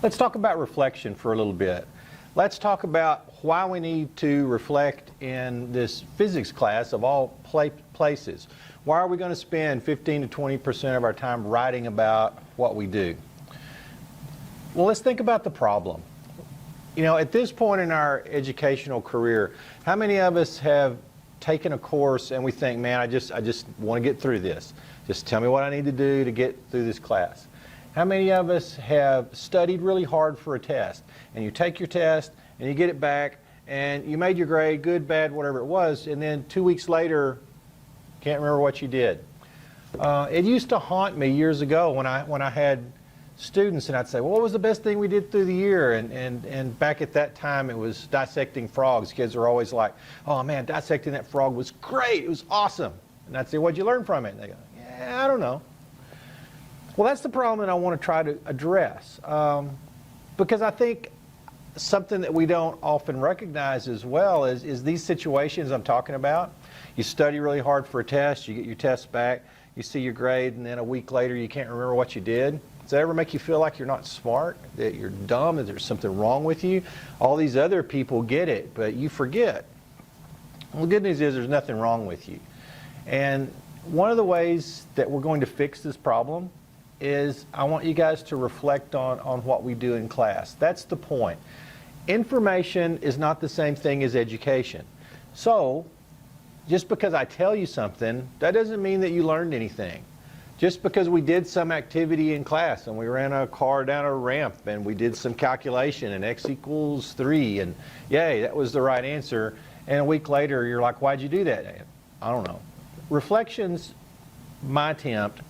Let's talk about reflection for a little bit. Let's talk about why we need to reflect in this physics class of all places. Why are we going to spend 15 to 20% of our time writing about what we do? Well, let's think about the problem. You know, at this point in our educational career, how many of us have taken a course and we think, man, I just want to get through this. Just tell me what I need to do to get through this class. How many of us have studied really hard for a test, and you take your test and you get it back and you made your grade, good, bad, whatever it was, and then 2 weeks later, can't remember what you did. It used to haunt me years ago when I had students, and I'd say, well, what was the best thing we did through the year? And back at that time, it was dissecting frogs. Kids were always like, oh man, dissecting that frog was great, it was awesome. And I'd say, what'd you learn from it? And they go, yeah, I don't know. Well, that's the problem that I want to try to address, because I think something that we don't often recognize as well is these situations I'm talking about. You study really hard for a test, you get your test back, you see your grade, and then a week later you can't remember what you did. Does that ever make you feel like you're not smart, that you're dumb, that there's something wrong with you? All these other people get it, but you forget. Well, the good news is there's nothing wrong with you. And one of the ways that we're going to fix this problem is I want you guys to reflect on what we do in class. That's the point. Information is not the same thing as education. So, just because I tell you something, that doesn't mean that you learned anything. Just because we did some activity in class and we ran a car down a ramp and we did some calculation and x equals 3 and yay, that was the right answer, and a week later you're like, why'd you do that? I don't know. Reflection's my attempt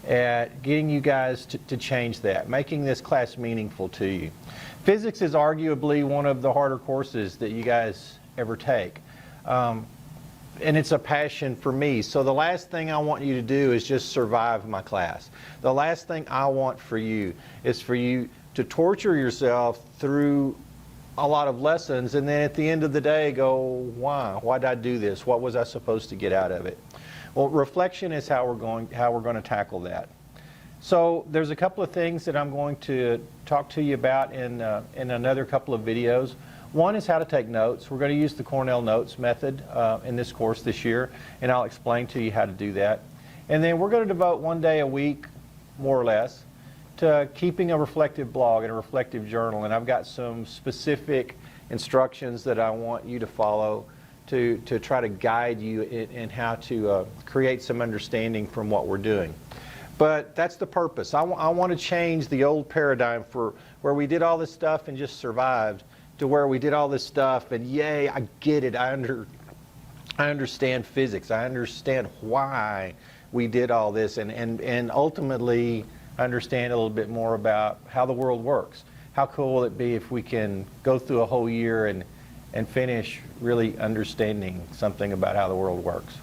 at getting you guys to change that, making this class meaningful to you. Physics is arguably one of the harder courses that you guys ever take. And it's a passion for me. So the last thing I want you to do is just survive my class. The last thing I want for you is for you to torture yourself through a lot of lessons and then at the end of the day go, why? Why did I do this? What was I supposed to get out of it? Well, reflection is how we're going to tackle that. So there's a couple of things that I'm going to talk to you about in another couple of videos. One is how to take notes. We're going to use the Cornell Notes method in this course this year, and I'll explain to you how to do that. And then we're going to devote one day a week, more or less, to keeping a reflective blog and a reflective journal. And I've got some specific instructions that I want you to follow to try to guide you in how to create some understanding from what we're doing. But that's the purpose. I want to change the old paradigm for where we did all this stuff and just survived to where we did all this stuff and yay, I get it. I understand physics. I understand why we did all this and ultimately understand a little bit more about how the world works. How cool will it be if we can go through a whole year and finish really understanding something about how the world works?